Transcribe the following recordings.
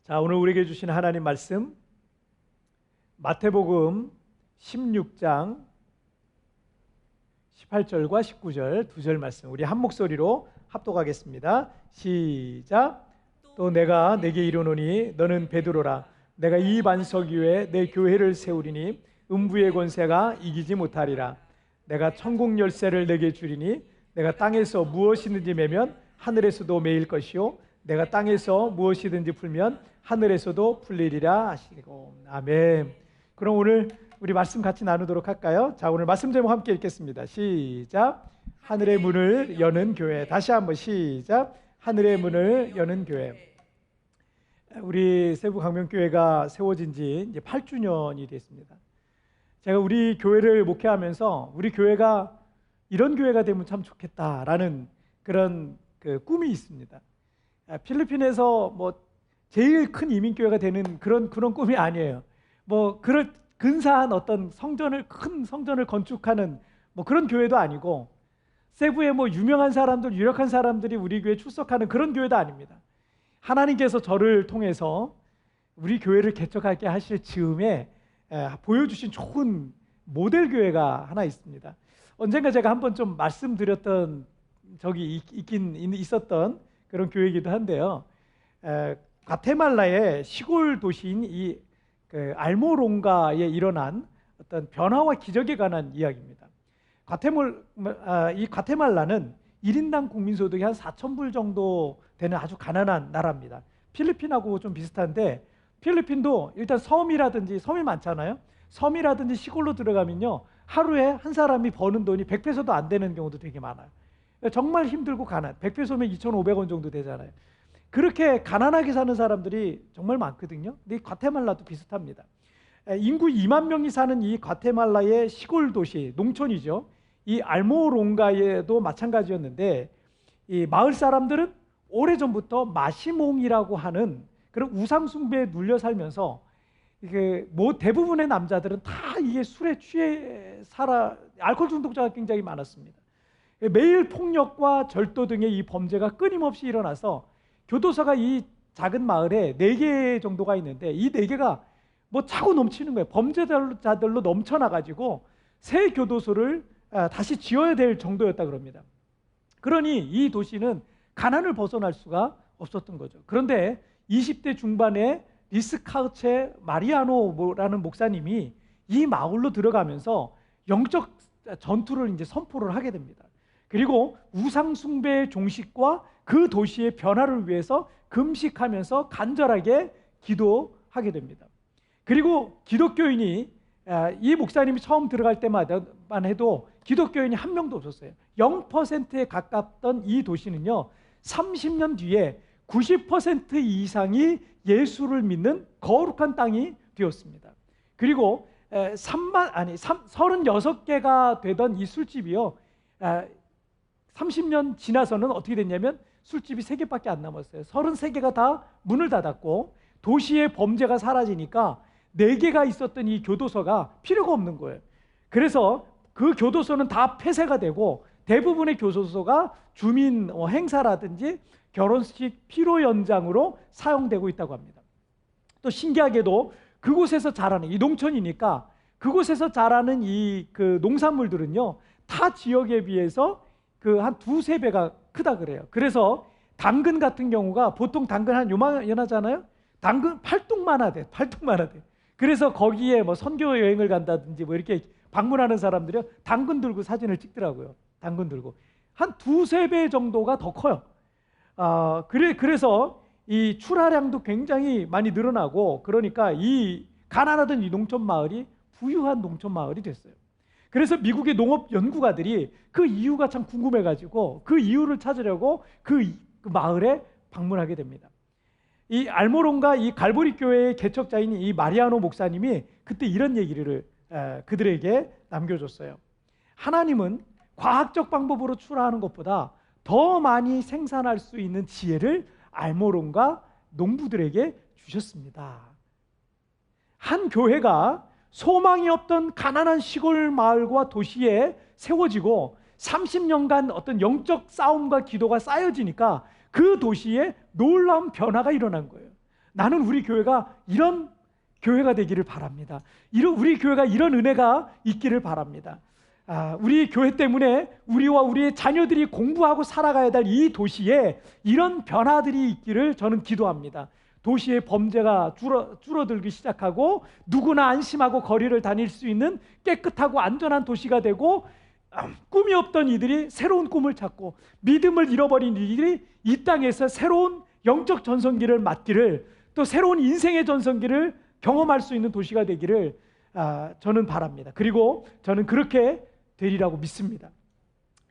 자, 오늘 우리에게 주신 하나님 말씀 마태복음 16장 18절과 19절 두 절 말씀 우리 한 목소리로 합독하겠습니다. 시작. 또 내가 내게 이르노니 너는 베드로라. 내가 이 반석 위에 내 교회를 세우리니 음부의 권세가 이기지 못하리라. 내가 천국 열쇠를 내게 주리니 내가 땅에서 무엇이든지 매면 하늘에서도 매일 것이요 내가 땅에서 무엇이든지 풀면 하늘에서도 풀리리라 하시고. 아멘. 그럼 오늘 우리 말씀 같이 나누도록 할까요? 자, 오늘 말씀 제목 함께 읽겠습니다. 시작. 하늘의 문을 여는 교회. 다시 한번 시작. 하늘의 문을 여는 교회. 우리 세부강명교회가 세워진 지 이제 8주년이 됐습니다. 제가 우리 교회를 목회하면서 우리 교회가 이런 교회가 되면 참 좋겠다라는 그런 꿈이 있습니다. 필리핀에서 뭐 제일 큰 이민교회가 되는 그런 꿈이 아니에요. 뭐 그럴 근사한 어떤 큰 성전을 건축하는 뭐 그런 교회도 아니고, 세부에 뭐 유명한 사람들, 유력한 사람들이 우리 교회에 출석하는 그런 교회도 아닙니다. 하나님께서 저를 통해서 우리 교회를 개척하게 하실 즈음에 보여주신 좋은 모델 교회가 하나 있습니다. 언젠가 제가 한번 좀 말씀드렸던 적이 있었던 그런 교회이기도 한데요. 과테말라의 시골 도시인 이 알모롱가에 일어난 어떤 변화와 기적에 관한 이야기입니다. 이 과테말라는 1인당 국민소득이 한 4,000불 정도 되는 아주 가난한 나라입니다. 필리핀하고 좀 비슷한데, 필리핀도 일단 섬이 많잖아요. 섬이라든지 시골로 들어가면요, 하루에 한 사람이 버는 돈이 100페소도 안 되는 경우도 되게 많아요. 정말 힘들고 100페소면 2,500원 정도 되잖아요. 그렇게 가난하게 사는 사람들이 정말 많거든요. 근데 이 과테말라도 비슷합니다. 인구 2만 명이 사는 이 과테말라의 시골 도시, 농촌이죠. 이 알모롱가에도 마찬가지였는데, 이 마을 사람들은 오래전부터 마시몽이라고 하는 그런 우상 숭배에 눌려 살면서, 대부분의 남자들은 다 이게 술에 취해 알코올 중독자가 굉장히 많았습니다. 매일 폭력과 절도 등의 이 범죄가 끊임없이 일어나서 교도소가 이 작은 마을에 4개 정도가 있는데, 이 4개가 뭐 차고 넘치는 거예요. 범죄자들로 넘쳐나가지고 새 교도소를 다시 지어야 될 정도였다 그럽니다. 그러니 이 도시는 가난을 벗어날 수가 없었던 거죠. 그런데 20대 중반에 리스카우체 마리아노라는 목사님이 이 마을로 들어가면서 영적 전투를 이제 선포를 하게 됩니다. 그리고 우상 숭배의 종식과 그 도시의 변화를 위해서 금식하면서 간절하게 기도하게 됩니다. 그리고 기독교인이, 이 목사님이 처음 들어갈 때만 해도 기독교인이 한 명도 없었어요. 0%에 가깝던 이 도시는요, 30년 뒤에 90% 이상이 예수를 믿는 거룩한 땅이 되었습니다. 그리고 36개가 되던 이 술집이요, 30년 지나서는 어떻게 됐냐면 술집이 3개밖에 안 남았어요. 33개가 다 문을 닫았고, 도시의 범죄가 사라지니까 4개가 있었던 이 교도소가 필요가 없는 거예요. 그래서 그 교도소는 다 폐쇄가 되고, 대부분의 교도소가 주민 행사라든지 결혼식 피로 연장으로 사용되고 있다고 합니다. 또 신기하게도 그곳에서 자라는, 이 농촌이니까 그곳에서 자라는 이 농산물들은요, 타 지역에 비해서 한 2-3배가 크다 그래요. 그래서 당근 같은 경우가, 보통 당근 한 요만하잖아요. 당근 팔뚝만하 돼. 그래서 거기에 뭐 선교 여행을 간다든지 뭐 이렇게 방문하는 사람들이 당근 들고 사진을 찍더라고요. 당근 들고 한 2-3배 정도가 더 커요. 그래서 이 출하량도 굉장히 많이 늘어나고, 그러니까 이 가난하던 이 농촌 마을이 부유한 농촌 마을이 됐어요. 그래서 미국의 농업 연구가들이 그 이유가 참 궁금해가지고 그 이유를 찾으려고 그 마을에 방문하게 됩니다. 이 알모롱가 이 갈보리 교회의 개척자인 이 마리아노 목사님이 그때 이런 얘기를 그들에게 남겨줬어요. 하나님은 과학적 방법으로 출하하는 것보다 더 많이 생산할 수 있는 지혜를 알모롱가 농부들에게 주셨습니다. 한 교회가 소망이 없던 가난한 시골 마을과 도시에 세워지고 30년간 어떤 영적 싸움과 기도가 쌓여지니까 그 도시에 놀라운 변화가 일어난 거예요. 나는 우리 교회가 이런 교회가 되기를 바랍니다. 우리 교회가 이런 은혜가 있기를 바랍니다. 우리 교회 때문에 우리와 우리의 자녀들이 공부하고 살아가야 될 이 도시에 이런 변화들이 있기를 저는 기도합니다. 도시의 범죄가 줄어들기 시작하고 누구나 안심하고 거리를 다닐 수 있는 깨끗하고 안전한 도시가 되고, 꿈이 없던 이들이 새로운 꿈을 찾고 믿음을 잃어버린 이들이 이 땅에서 새로운 영적 전성기를 맞기를, 또 새로운 인생의 전성기를 경험할 수 있는 도시가 되기를 저는 바랍니다. 그리고 저는 그렇게 되리라고 믿습니다.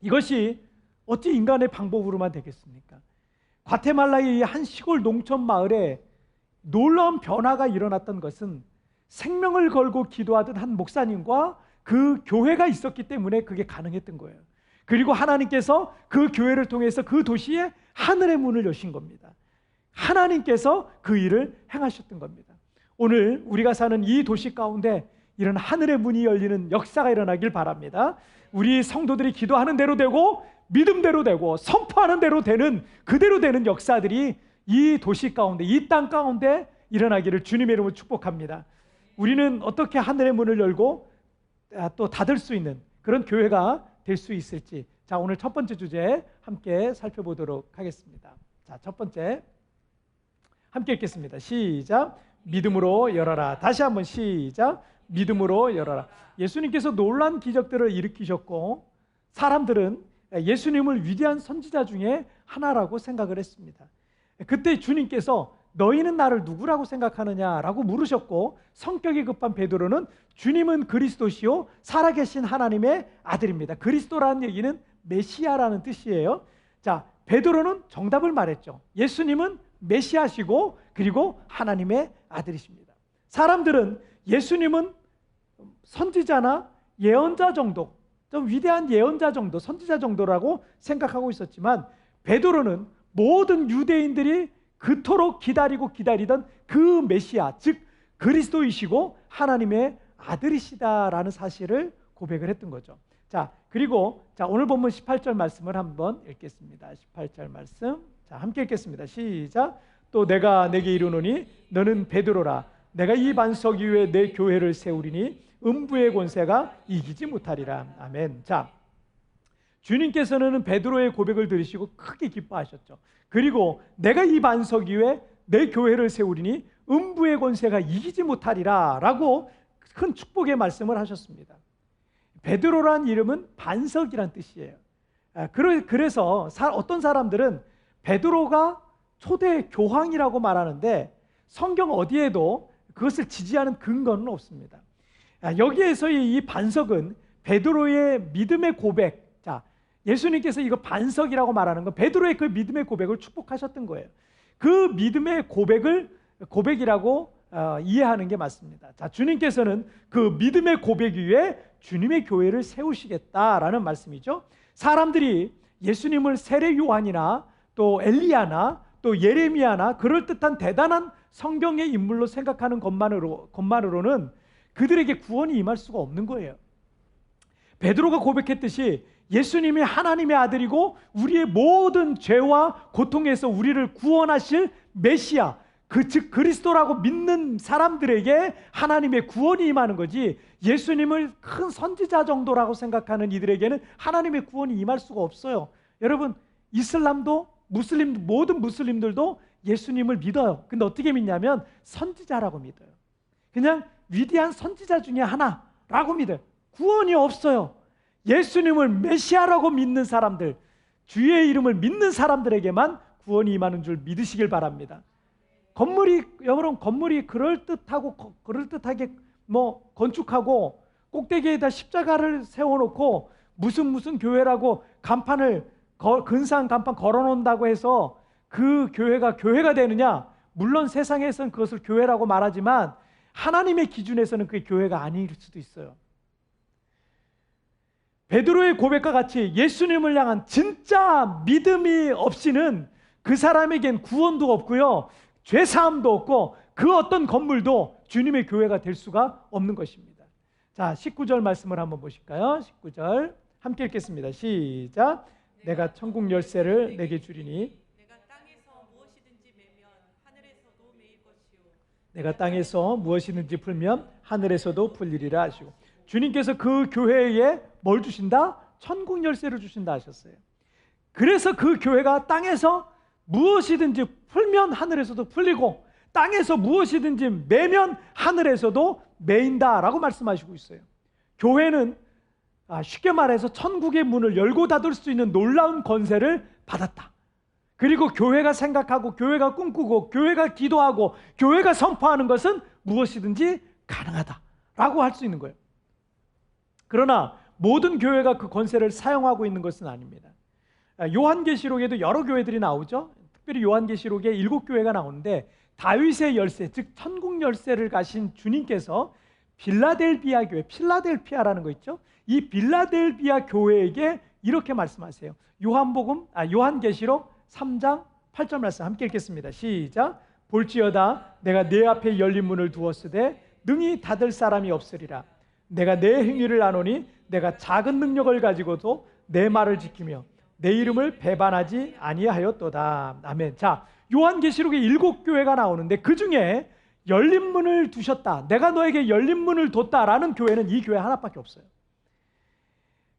이것이 어찌 인간의 방법으로만 되겠습니까? 과테말라의 한 시골 농촌 마을에 놀라운 변화가 일어났던 것은 생명을 걸고 기도하던 한 목사님과 그 교회가 있었기 때문에 그게 가능했던 거예요. 그리고 하나님께서 그 교회를 통해서 그 도시에 하늘의 문을 여신 겁니다. 하나님께서 그 일을 행하셨던 겁니다. 오늘 우리가 사는 이 도시 가운데 이런 하늘의 문이 열리는 역사가 일어나길 바랍니다. 우리 성도들이 기도하는 대로 되고 믿음대로 되고 선포하는 대로 되는, 그대로 되는 역사들이 이 도시 가운데, 이 땅 가운데 일어나기를 주님의 이름으로 축복합니다. 우리는 어떻게 하늘의 문을 열고 또 닫을 수 있는 그런 교회가 될 수 있을지, 자, 오늘 첫 번째 주제 함께 살펴보도록 하겠습니다. 자, 첫 번째 함께 읽겠습니다. 시작. 믿음으로 열어라. 다시 한번 시작. 믿음으로 열어라. 예수님께서 놀라운 기적들을 일으키셨고 사람들은 예수님을 위대한 선지자 중에 하나라고 생각을 했습니다. 그때 주님께서 너희는 나를 누구라고 생각하느냐라고 물으셨고, 성격이 급한 베드로는 주님은 그리스도시요 살아계신 하나님의 아들입니다. 그리스도라는 얘기는 메시아라는 뜻이에요. 자, 베드로는 정답을 말했죠. 예수님은 메시아시고 그리고 하나님의 아들이십니다. 사람들은 예수님은 선지자나 예언자 정도, 좀 위대한 예언자 정도, 선지자 정도라고 생각하고 있었지만, 베드로는 모든 유대인들이 그토록 기다리던 그 메시아, 즉 그리스도이시고 하나님의 아들이시다라는 사실을 고백을 했던 거죠. 자, 그리고 오늘 본문 18절 말씀을 한번 읽겠습니다. 18절 말씀, 자, 함께 읽겠습니다. 시작. 또 내가 내게 이르노니 너는 베드로라. 내가 이 반석 위에 내 교회를 세우리니 음부의 권세가 이기지 못하리라. 아멘. 자, 주님께서는 베드로의 고백을 들으시고 크게 기뻐하셨죠. 그리고 내가 이 반석 위에 내 교회를 세우리니 음부의 권세가 이기지 못하리라 라고 큰 축복의 말씀을 하셨습니다. 베드로란 이름은 반석이란 뜻이에요. 그래서 어떤 사람들은 베드로가 초대 교황이라고 말하는데 성경 어디에도 그것을 지지하는 근거는 없습니다. 여기에서의 이 반석은 베드로의 믿음의 고백, 자, 예수님께서 이거 반석이라고 말하는 건 베드로의 그 믿음의 고백을 축복하셨던 거예요. 그 믿음의 고백이라고 이해하는 게 맞습니다. 자, 주님께서는 그 믿음의 고백 위에 주님의 교회를 세우시겠다라는 말씀이죠. 사람들이 예수님을 세례 요한이나 또 엘리야나 또 예레미야나 그럴듯한 대단한 성경의 인물로 생각하는 것만으로는 그들에게 구원이 임할 수가 없는 거예요. 베드로가 고백했듯이 예수님이 하나님의 아들이고 우리의 모든 죄와 고통에서 우리를 구원하실 메시아, 즉 그리스도라고 믿는 사람들에게 하나님의 구원이 임하는 거지, 예수님을 큰 선지자 정도라고 생각하는 이들에게는 하나님의 구원이 임할 수가 없어요. 여러분, 이슬람도 모든 무슬림들도 예수님을 믿어요. 근데 어떻게 믿냐면 선지자라고 믿어요. 그냥 위대한 선지자 중에 하나라고 믿어요. 구원이 없어요. 예수님을 메시아라고 믿는 사람들, 주의 이름을 믿는 사람들에게만 구원이 임하는 줄 믿으시길 바랍니다. 여러분, 건물이 그럴듯하게 건축하고 꼭대기에다 십자가를 세워놓고 무슨 교회라고 근사한 간판 걸어놓는다고 해서 그 교회가 되느냐? 물론 세상에서는 그것을 교회라고 말하지만 하나님의 기준에서는 그게 교회가 아닐 수도 있어요. 베드로의 고백과 같이 예수님을 향한 진짜 믿음이 없이는 그 사람에겐 구원도 없고요, 죄사함도 없고 그 어떤 건물도 주님의 교회가 될 수가 없는 것입니다. 자, 19절 말씀을 한번 보실까요? 19절 함께 읽겠습니다. 시작. 내가 천국 열쇠를 내게 주리니 내가 땅에서 무엇이든지 매면 하늘에서도 매일 내가 땅에서 무엇이든지 풀면 하늘에서도 풀리리라 하시고, 주님께서 그 교회에 뭘 주신다? 천국 열쇠를 주신다 하셨어요. 그래서 그 교회가 땅에서 무엇이든지 풀면 하늘에서도 풀리고, 땅에서 무엇이든지 매면 하늘에서도 매인다라고 말씀하시고 있어요. 교회는 쉽게 말해서 천국의 문을 열고 닫을 수 있는 놀라운 권세를 받았다. 그리고 교회가 생각하고, 교회가 꿈꾸고, 교회가 기도하고, 교회가 선포하는 것은 무엇이든지 가능하다라고 할 수 있는 거예요. 그러나 모든 교회가 그 권세를 사용하고 있는 것은 아닙니다. 요한계시록에도 여러 교회들이 나오죠. 특별히 요한계시록에 7교회가 나오는데, 다윗의 열쇠, 즉 천국 열쇠를 가신 주님께서 빌라델비아 교회, 필라델피아라는 거 있죠. 이 빌라델비아 교회에게 이렇게 말씀하세요. 요한계시록 3장 8절 말씀 함께 읽겠습니다. 시작. 볼지어다 내가 내 앞에 열린 문을 두었으되 능히 닫을 사람이 없으리라. 내가 내 행위를 아노니 내가 작은 능력을 가지고도 내 말을 지키며 내 이름을 배반하지 아니하였도다. 아멘. 자, 요한계시록에 7교회가 나오는데 그 중에 열린 문을 두셨다, 내가 너에게 열린 문을 뒀다라는 교회는 이 교회 하나밖에 없어요.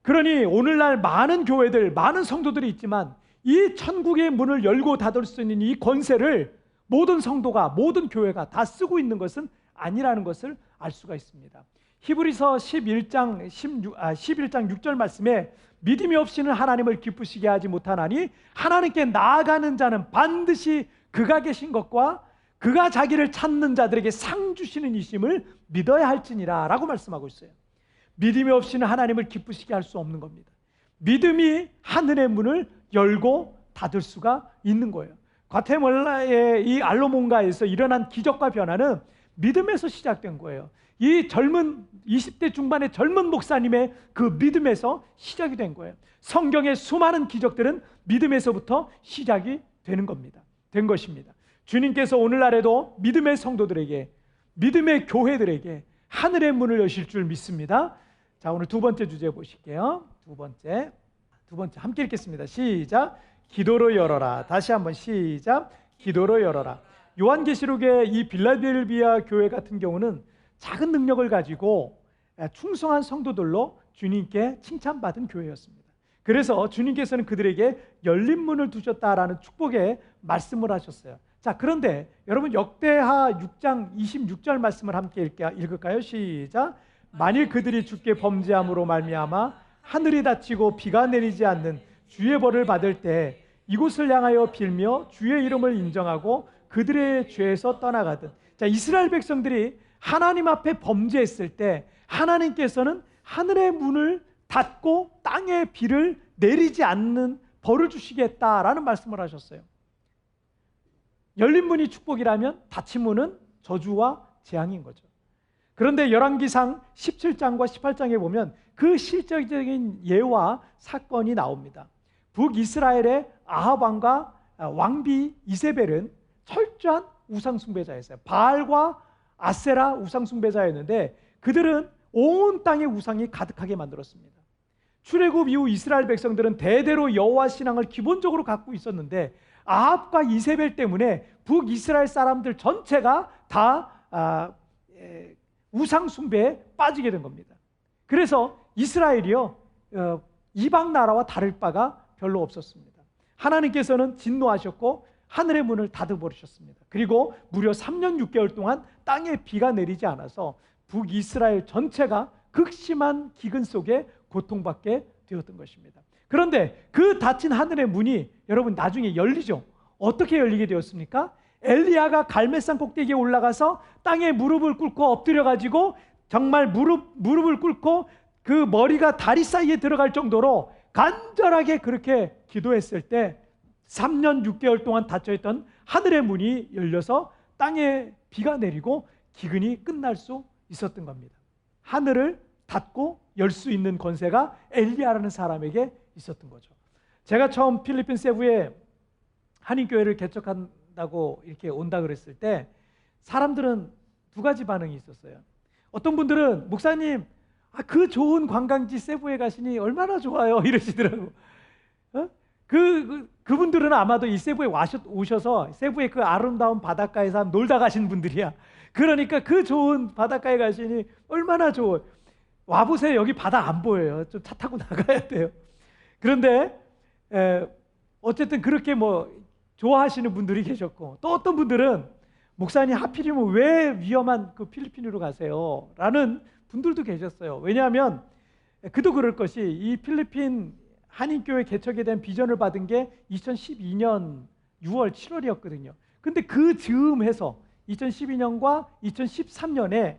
그러니 오늘날 많은 교회들, 많은 성도들이 있지만 이 천국의 문을 열고 닫을 수 있는 이 권세를 모든 성도가, 모든 교회가 다 쓰고 있는 것은 아니라는 것을 알 수가 있습니다. 히브리서 11장 6절 말씀에 믿음이 없이는 하나님을 기쁘시게 하지 못하나니 하나님께 나아가는 자는 반드시 그가 계신 것과 그가 자기를 찾는 자들에게 상 주시는 이심을 믿어야 할지니라 라고 말씀하고 있어요. 믿음이 없이는 하나님을 기쁘시게 할 수 없는 겁니다. 믿음이 하늘의 문을 열고 닫을 수가 있는 거예요. 과테말라의 이 알로몬가에서 일어난 기적과 변화는 믿음에서 시작된 거예요. 이 젊은 20대 중반의 젊은 목사님의 그 믿음에서 시작이 된 거예요. 성경의 수많은 기적들은 믿음에서부터 시작이 되는 겁니다. 된 것입니다. 주님께서 오늘날에도 믿음의 성도들에게, 믿음의 교회들에게 하늘의 문을 여실 줄 믿습니다. 자, 오늘 두 번째 주제 보실게요. 두 번째 함께 읽겠습니다. 시작. 기도로 열어라. 다시 한번 시작. 기도로 열어라. 요한계시록의 이 빌라델비아 교회 같은 경우는 작은 능력을 가지고 충성한 성도들로 주님께 칭찬받은 교회였습니다. 그래서 주님께서는 그들에게 열린 문을 두셨다라는 축복의 말씀을 하셨어요. 자, 그런데 여러분 역대하 6장 26절 말씀을 함께 읽을까요? 시작. 만일 그들이 주께 범죄함으로 말미암아 하늘이 닫히고 비가 내리지 않는 주의 벌을 받을 때 이곳을 향하여 빌며 주의 이름을 인정하고 그들의 죄에서 떠나가든. 자, 이스라엘 백성들이 하나님 앞에 범죄했을 때 하나님께서는 하늘의 문을 닫고 땅에 비를 내리지 않는 벌을 주시겠다라는 말씀을 하셨어요. 열린 문이 축복이라면 닫힌 문은 저주와 재앙인 거죠. 그런데 열왕기상 17장과 18장에 보면 그 실제적인 예와 사건이 나옵니다. 북이스라엘의 아합 왕과 왕비 이세벨은 철저한 우상숭배자였어요. 바알과 아세라 우상숭배자였는데 그들은 온 땅에 우상이 가득하게 만들었습니다. 출애굽 이후 이스라엘 백성들은 대대로 여호와 신앙을 기본적으로 갖고 있었는데 아합과 이세벨 때문에 북이스라엘 사람들 전체가 다 우상숭배에 빠지게 된 겁니다. 그래서 이스라엘이요 이방 나라와 다를 바가 별로 없었습니다. 하나님께서는 진노하셨고 하늘의 문을 닫아버리셨습니다. 그리고 무려 3년 6개월 동안 땅에 비가 내리지 않아서 북이스라엘 전체가 극심한 기근 속에 고통받게 되었던 것입니다. 그런데 그 닫힌 하늘의 문이 여러분 나중에 열리죠. 어떻게 열리게 되었습니까? 엘리야가 갈멜산 꼭대기에 올라가서 땅에 무릎을 꿇고 엎드려 가지고 정말 무릎을 꿇고 그 머리가 다리 사이에 들어갈 정도로 간절하게 그렇게 기도했을 때 3년 6개월 동안 닫혀있던 하늘의 문이 열려서 땅에 비가 내리고 기근이 끝날 수 있었던 겁니다. 하늘을 닫고 열 수 있는 권세가 엘리야라는 사람에게 있었던 거죠. 제가 처음 필리핀 세부에 한인교회를 개척한다고 이렇게 온다 그랬을 때 사람들은 두 가지 반응이 있었어요. 어떤 분들은 목사님 그 좋은 관광지 세부에 가시니 얼마나 좋아요 이러시더라고. 그분들은 아마도 이 세부에 오셔서 세부의 그 아름다운 바닷가에서 놀다 가신 분들이야. 그러니까 그 좋은 바닷가에 가시니 얼마나 좋아요. 와보세요. 여기 바다 안 보여요. 좀 차 타고 나가야 돼요. 그런데 어쨌든 그렇게 뭐 좋아하시는 분들이 계셨고, 또 어떤 분들은 목사님 하필이면 왜 위험한 그 필리핀으로 가세요? 라는 분들도 계셨어요. 왜냐하면 그도 그럴 것이 이 필리핀 한인교회 개척에 대한 비전을 받은 게 2012년 6월 7월이었거든요. 근데 그 즈음해서 2012년과 2013년에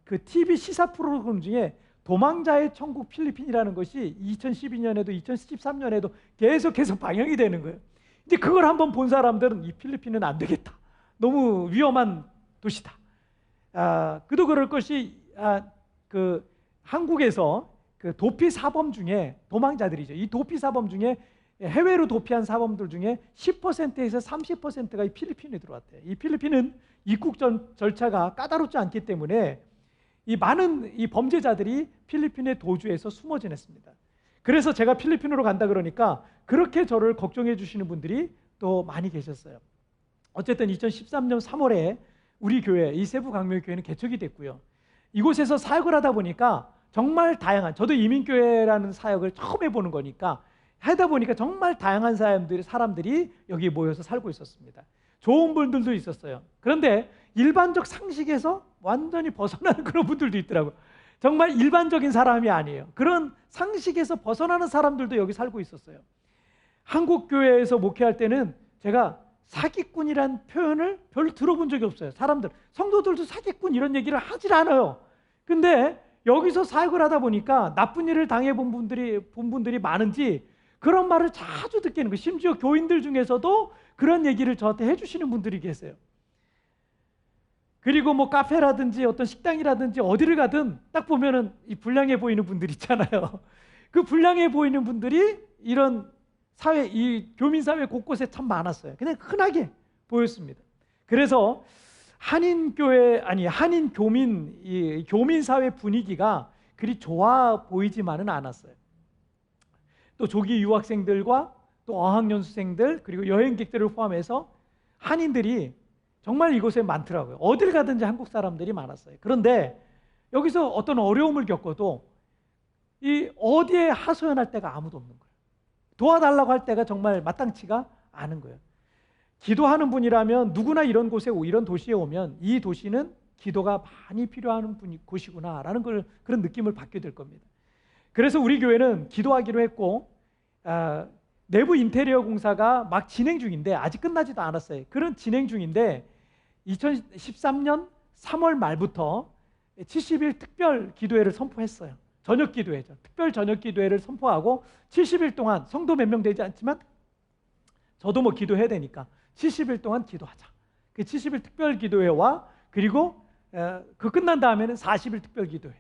그 TV 시사 프로그램 중에 도망자의 천국 필리핀이라는 것이 2012년에도 2013년에도 계속해서 방영이 되는 거예요. 이제 그걸 한번 본 사람들은 이 필리핀은 안 되겠다. 너무 위험한 도시다. 그도 그럴 것이 그 한국에서 그 도피 사범 중에 도망자들이죠. 이 도피 사범 중에 해외로 도피한 사범들 중에 10%에서 30%가 이 필리핀에 들어왔대요. 이 필리핀은 입국 절차가 까다롭지 않기 때문에 이 많은 이 범죄자들이 필리핀의 도주에서 숨어 지냈습니다. 그래서 제가 필리핀으로 간다 그러니까 그렇게 저를 걱정해 주시는 분들이 또 많이 계셨어요. 어쨌든 2013년 3월에 우리 교회, 이 세부강명교회는 개척이 됐고요. 이곳에서 사역을 하다 보니까 정말 다양한, 저도 이민교회라는 사역을 처음 해보는 거니까 하다 보니까 정말 다양한 사람들이 여기 모여서 살고 있었습니다. 좋은 분들도 있었어요. 그런데 일반적 상식에서 완전히 벗어나는 그런 분들도 있더라고요. 정말 일반적인 사람이 아니에요. 그런 상식에서 벗어나는 사람들도 여기 살고 있었어요. 한국 교회에서 목회할 때는 제가 사기꾼이란 표현을 별로 들어본 적이 없어요. 사람들, 성도들도 사기꾼 이런 얘기를 하질 않아요. 근데 여기서 사역을 하다 보니까 나쁜 일을 당해본 분들이 많은지 그런 말을 자주 듣게 되는 거예요. 심지어 교인들 중에서도 그런 얘기를 저한테 해주시는 분들이 계세요. 그리고 뭐 카페라든지 어떤 식당이라든지 어디를 가든 딱 보면은 이 불량해 보이는 분들 있잖아요. 그 불량해 보이는 분들이 이런 사회, 이 교민사회 곳곳에 참 많았어요. 그냥 흔하게 보였습니다. 그래서 한인 교민, 이 교민사회 분위기가 그리 좋아 보이지만은 않았어요. 또 조기 유학생들과 또 어학연수생들 그리고 여행객들을 포함해서 한인들이 정말 이곳에 많더라고요. 어딜 가든지 한국 사람들이 많았어요. 그런데 여기서 어떤 어려움을 겪어도 이 어디에 하소연할 데가 아무도 없는 거예요. 도와달라고 할 때가 정말 마땅치가 않은 거예요. 기도하는 분이라면 누구나 이런 도시에 오면 이 도시는 기도가 많이 필요한 곳이구나라는 그런 느낌을 받게 될 겁니다. 그래서 우리 교회는 기도하기로 했고 내부 인테리어 공사가 막 진행 중인데 아직 끝나지도 않았어요. 그런 진행 중인데 2013년 3월 말부터 70일 특별 기도회를 선포했어요. 저녁 기도회죠. 특별 저녁 기도회를 선포하고 70일 동안 성도 몇 명 되지 않지만 저도 뭐 기도해야 되니까 70일 동안 기도하자. 그 70일 특별 기도회와 그리고 그 끝난 다음에는 40일 특별 기도회.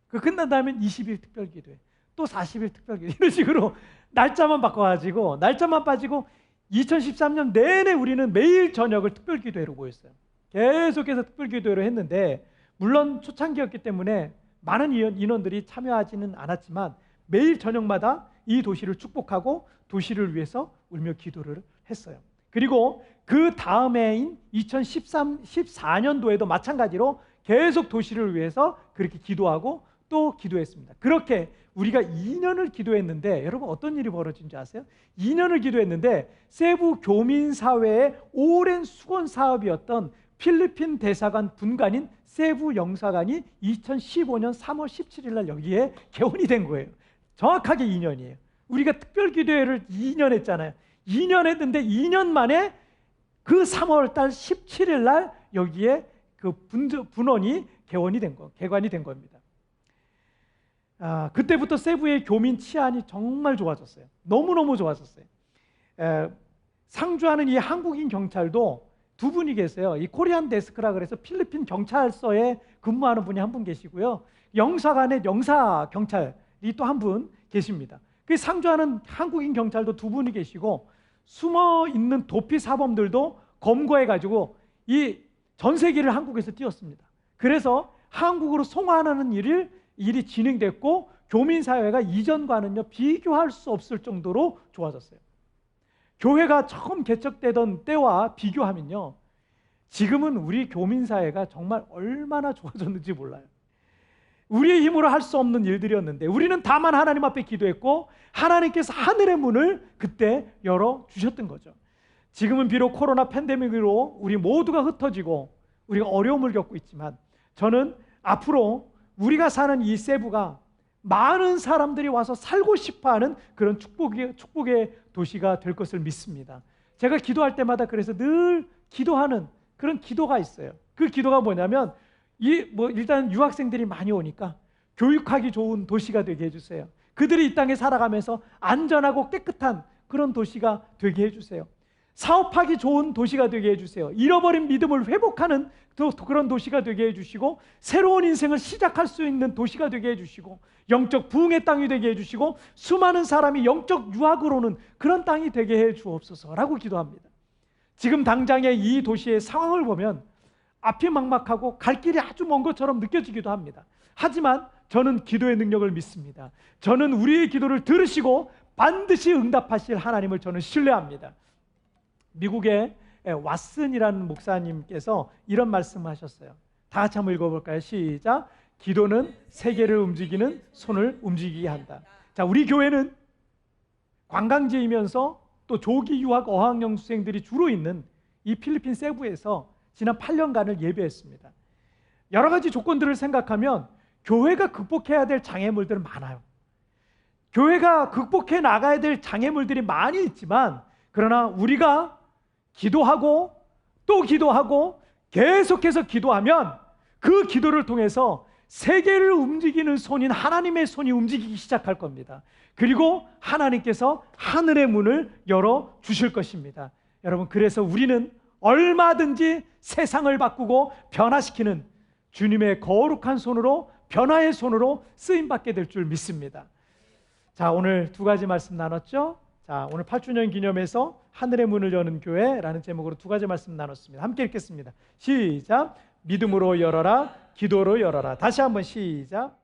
그 끝난 다음엔 20일 특별 기도회. 또 40일 특별 기도회. 이런 식으로 날짜만 바꿔가지고 날짜만 빠지고 2013년 내내 우리는 매일 저녁을 특별 기도회로 모였어요. 계속해서 특별 기도회로 했는데 물론 초창기였기 때문에 많은 인원들이 참여하지는 않았지만 매일 저녁마다 이 도시를 축복하고 도시를 위해서 울며 기도를 했어요. 그리고 그 다음해인 2014년도에도 마찬가지로 계속 도시를 위해서 그렇게 기도하고 또 기도했습니다. 그렇게 우리가 2년을 기도했는데 여러분 어떤 일이 벌어진 줄 아세요? 2년을 기도했는데 세부 교민사회의 오랜 수건 사업이었던 필리핀 대사관 분관인 세부 영사관이 2015년 3월 17일 날 여기에 개원이 된 거예요. 정확하게 2년이에요. 우리가 특별 기도회를 2년 했잖아요. 2년 했는데 2년 만에 그 3월 달 17일 날 여기에 그 분원이 개관이 된 겁니다. 그때부터 세부의 교민 치안이 정말 좋아졌어요. 너무너무 좋아졌어요. 상주하는 이 한국인 경찰도 두 분이 계세요. 이 코리안 데스크라 그래서 필리핀 경찰서에 근무하는 분이 한 분 계시고요. 영사관에 영사 경찰이 또 한 분 계십니다. 그 상주하는 한국인 경찰도 두 분이 계시고 숨어 있는 도피 사범들도 검거해가지고 이 전세기를 한국에서 띄웠습니다. 그래서 한국으로 송환하는 일이 진행됐고 교민사회가 이전과는요 비교할 수 없을 정도로 좋아졌어요. 교회가 처음 개척되던 때와 비교하면요, 지금은 우리 교민사회가 정말 얼마나 좋아졌는지 몰라요. 우리의 힘으로 할 수 없는 일들이었는데 우리는 다만 하나님 앞에 기도했고 하나님께서 하늘의 문을 그때 열어주셨던 거죠. 지금은 비록 코로나 팬데믹으로 우리 모두가 흩어지고 우리가 어려움을 겪고 있지만, 저는 앞으로 우리가 사는 이 세부가 많은 사람들이 와서 살고 싶어하는 그런 축복의 도시가 될 것을 믿습니다. 제가 기도할 때마다 그래서 늘 기도하는 그런 기도가 있어요. 그 기도가 뭐냐면, 일단 유학생들이 많이 오니까 교육하기 좋은 도시가 되게 해주세요. 그들이 이 땅에 살아가면서 안전하고 깨끗한 그런 도시가 되게 해주세요. 사업하기 좋은 도시가 되게 해주세요. 잃어버린 믿음을 회복하는 그런 도시가 되게 해주시고, 새로운 인생을 시작할 수 있는 도시가 되게 해주시고, 영적 부흥의 땅이 되게 해주시고, 수많은 사람이 영적 유학으로는 그런 땅이 되게 해주옵소서라고 기도합니다. 지금 당장의 이 도시의 상황을 보면 앞이 막막하고 갈 길이 아주 먼 것처럼 느껴지기도 합니다. 하지만 저는 기도의 능력을 믿습니다. 저는 우리의 기도를 들으시고 반드시 응답하실 하나님을 저는 신뢰합니다. 미국의 왓슨이라는 목사님께서 이런 말씀을 하셨어요. 다 같이 한번 읽어볼까요? 시작. 기도는 세계를 움직이는 손을 움직이게 한다. 자, 우리 교회는 관광지이면서 또 조기 유학 어학연수생들이 주로 있는 이 필리핀 세부에서 지난 8년간을 예배했습니다. 여러 가지 조건들을 생각하면 교회가 극복해야 될 장애물들은 많아요. 교회가 극복해 나가야 될 장애물들이 많이 있지만, 그러나 우리가 기도하고 또 기도하고 계속해서 기도하면 그 기도를 통해서 세계를 움직이는 손인 하나님의 손이 움직이기 시작할 겁니다. 그리고 하나님께서 하늘의 문을 열어주실 것입니다. 여러분, 그래서 우리는 얼마든지 세상을 바꾸고 변화시키는 주님의 거룩한 손으로, 변화의 손으로 쓰임받게 될 줄 믿습니다. 자, 오늘 두 가지 말씀 나눴죠? 자, 오늘 8주년 기념해서 하늘의 문을 여는 교회라는 제목으로 두 가지 말씀 나눴습니다. 함께 읽겠습니다. 시작. 믿음으로 열어라, 기도로 열어라. 다시 한번 시작.